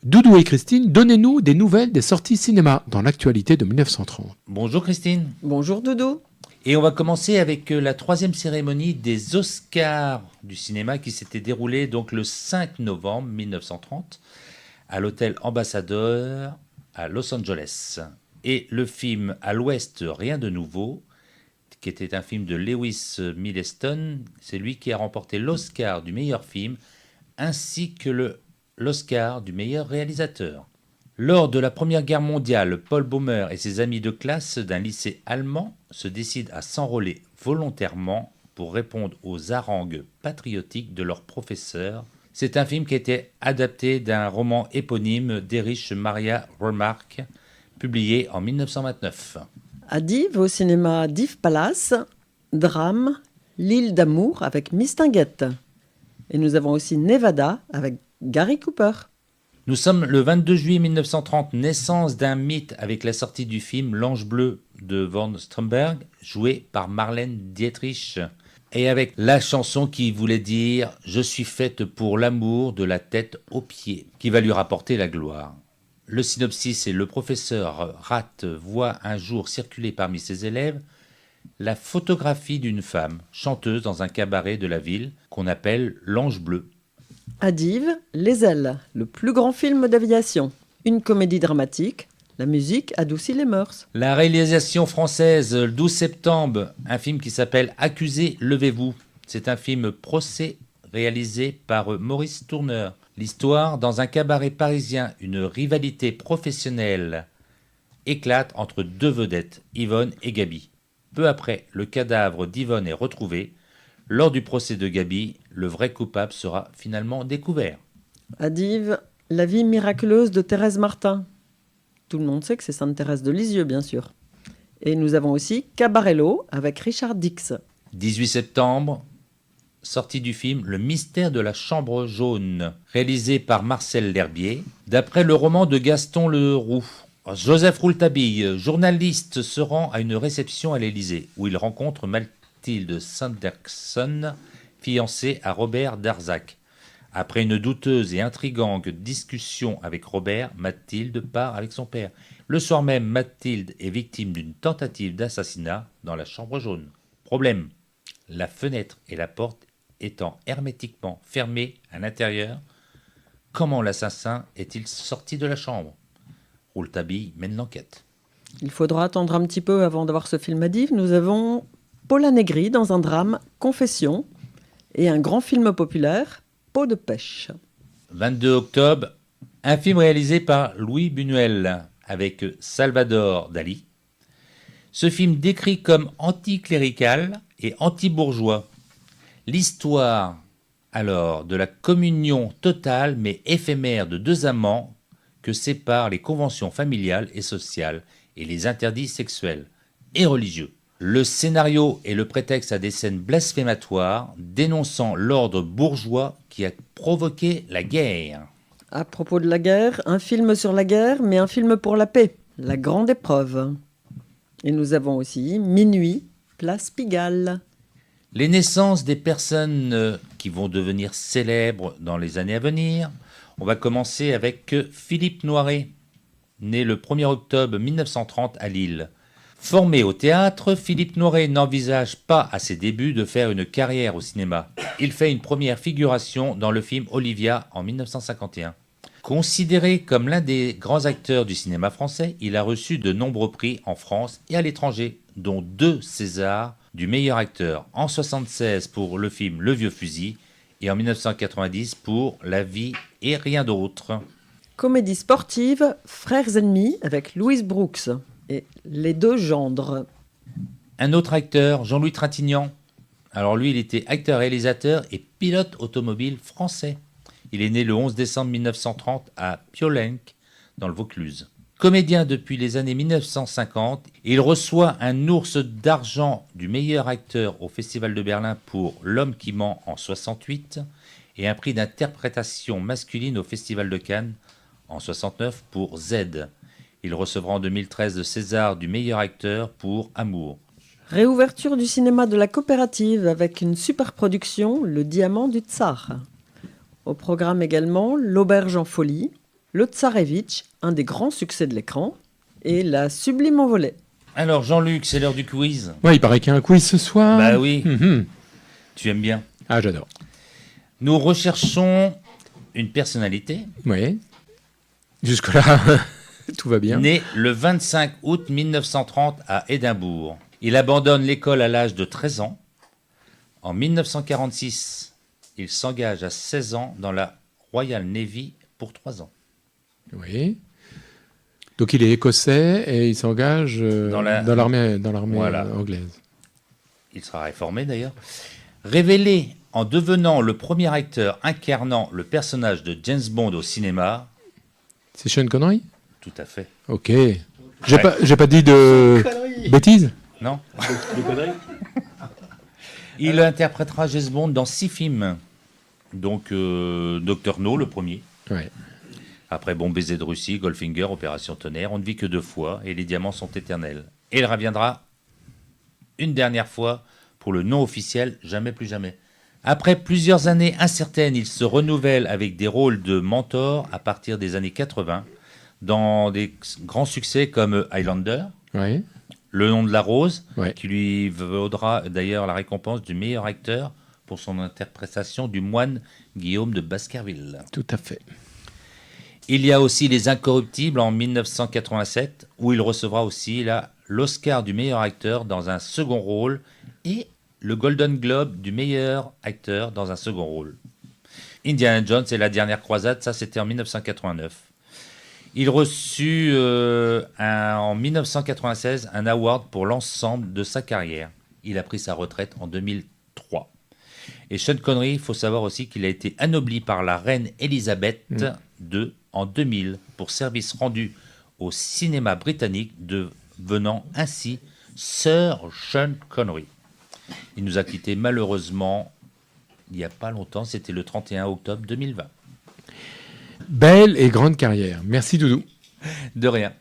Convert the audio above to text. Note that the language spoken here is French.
Doudou et Christine, donnez-nous des nouvelles des sorties cinéma dans l'actualité de 1930. Bonjour Christine. Bonjour Doudou. Et on va commencer avec la 3e cérémonie des Oscars du cinéma qui s'était déroulée donc le 5 novembre 1930 à l'hôtel Ambassadeur à Los Angeles. Et le film À l'Ouest, rien de nouveau, qui était un film de Lewis Milestone, c'est lui qui a remporté l'Oscar du meilleur film ainsi que l'Oscar du meilleur réalisateur. Lors de la Première Guerre mondiale, Paul Baumer et ses amis de classe d'un lycée allemand se décident à s'enrôler volontairement pour répondre aux harangues patriotiques de leurs professeurs. C'est un film qui a été adapté d'un roman éponyme d'Erich Maria Remarque, publié en 1929. À Dives, au cinéma Dives Palace, drame L'île d'amour avec Mistinguett. Et nous avons aussi Nevada avec Gary Cooper. Nous sommes le 22 juillet 1930, naissance d'un mythe avec la sortie du film L'Ange bleu de Von Stromberg, joué par Marlène Dietrich, et avec la chanson qui voulait dire « Je suis faite pour l'amour de la tête aux pieds », qui va lui rapporter la gloire. Le synopsis est: le professeur Rath voit un jour circuler parmi ses élèves la photographie d'une femme chanteuse dans un cabaret de la ville qu'on appelle l'Ange bleu. À Dives, Les Ailes, le plus grand film d'aviation. Une comédie dramatique, la musique adoucit les mœurs. La réalisation française, le 12 septembre, un film qui s'appelle Accusés, levez-vous. C'est un film procès réalisé par Maurice Tourneur. L'histoire, dans un cabaret parisien, une rivalité professionnelle éclate entre deux vedettes, Yvonne et Gaby. Peu après, le cadavre d'Yvonne est retrouvé. Lors du procès de Gaby, le vrai coupable sera finalement découvert. À Dives, La vie miraculeuse de Thérèse Martin. Tout le monde sait que c'est Sainte Thérèse de Lisieux, bien sûr. Et nous avons aussi Cabarello avec Richard Dix. 18 septembre, sortie du film Le mystère de la chambre jaune, réalisé par Marcel L'Herbier, d'après le roman de Gaston Leroux. Joseph Rouletabille, journaliste, se rend à une réception à l'Élysée, où il rencontre Mathilde Sanderson, fiancée à Robert Darzac. Après une douteuse et intrigante discussion avec Robert, Mathilde part avec son père. Le soir même, Mathilde est victime d'une tentative d'assassinat dans la chambre jaune. Problème, la fenêtre et la porte étant hermétiquement fermées à l'intérieur, comment l'assassin est-il sorti de la chambre ? Rouletabille mène l'enquête. Il faudra attendre un petit peu avant d'avoir ce film à Dives. Nous avons Paula Negri dans un drame, Confession, et un grand film populaire, Peau de pêche. 22 octobre, un film réalisé par Louis Buñuel avec Salvador Dali. Ce film décrit comme anticlérical et anti-bourgeois l'histoire alors de la communion totale mais éphémère de deux amants que séparent les conventions familiales et sociales et les interdits sexuels et religieux. Le scénario est le prétexte à des scènes blasphématoires dénonçant l'ordre bourgeois qui a provoqué la guerre. À propos de la guerre, un film sur la guerre, mais un film pour la paix, La Grande Épreuve. Et nous avons aussi Minuit, Place Pigalle. Les naissances des personnes qui vont devenir célèbres dans les années à venir. On va commencer avec Philippe Noiret, né le 1er octobre 1930 à Lille. Formé au théâtre, Philippe Noiret n'envisage pas à ses débuts de faire une carrière au cinéma. Il fait une première figuration dans le film Olivia en 1951. Considéré comme l'un des grands acteurs du cinéma français, il a reçu de nombreux prix en France et à l'étranger, dont 2 Césars du meilleur acteur en 1976 pour le film Le Vieux Fusil et en 1990 pour La vie et rien d'autre. Comédie sportive, Frères ennemis avec Louise Brooks et Les Deux gendres. Un autre acteur, Jean-Louis Trintignant. Alors lui, il était acteur-réalisateur et pilote automobile français. Il est né le 11 décembre 1930 à Piolenc, dans le Vaucluse. Comédien depuis les années 1950, il reçoit un ours d'argent du meilleur acteur au Festival de Berlin pour L'homme qui ment en 68 et un prix d'interprétation masculine au Festival de Cannes en 69 pour Z. Il recevra en 2013 le César du meilleur acteur pour Amour. Réouverture du cinéma de la coopérative avec une super production, Le Diamant du Tsar. Au programme également L'Auberge en folie, Le Tsarevitch, un des grands succès de l'écran, et La Sublime Envolée. Alors, Jean-Luc, c'est l'heure du quiz. Ouais, il paraît qu'il y a un quiz ce soir. Bah oui, Mhm. tu aimes bien. Ah, j'adore. Nous recherchons une personnalité Oui. Jusque-là, tout va bien. né le 25 août 1930 à Édimbourg. Il abandonne l'école à l'âge de 13 ans. En 1946, il s'engage à 16 ans dans la Royal Navy pour 3 ans. Oui. Donc il est écossais et il s'engage Dans la- dans l'armée Voilà. anglaise. Il sera réformé d'ailleurs. Révélé en devenant le premier acteur incarnant le personnage de James Bond au cinéma. C'est Sean Connery? Tout à fait. Ok. J'ai pas dit de bêtises? Non. Il interprétera James Bond dans 6 films. Donc Dr No, le premier. Ouais. Après Bon baiser de Russie, Goldfinger, Opération Tonnerre, On ne vit que 2 fois et Les diamants sont éternels. Et il reviendra une dernière fois pour le non officiel Jamais plus jamais. Après plusieurs années incertaines, il se renouvelle avec des rôles de mentor à partir des années 80 dans des grands succès comme Highlander, Ouais. Le nom de la rose, Ouais. qui lui vaudra d'ailleurs la récompense du meilleur acteur pour son interprétation du moine Guillaume de Baskerville. Tout à fait. Il y a aussi Les Incorruptibles en 1987, où il recevra aussi l'Oscar du meilleur acteur dans un second rôle et le Golden Globe du meilleur acteur dans un second rôle. Indiana Jones et la dernière croisade, ça c'était en 1989. Il reçut en 1996 un award pour l'ensemble de sa carrière. Il a pris sa retraite en 2003. Et Sean Connery, il faut savoir aussi qu'il a été anobli par la reine Elisabeth II en 2000 pour service rendu au cinéma britannique, devenant ainsi Sir Sean Connery. Il nous a quittés malheureusement il n'y a pas longtemps, c'était le 31 octobre 2020. Belle et grande carrière. Merci Doudou. De rien.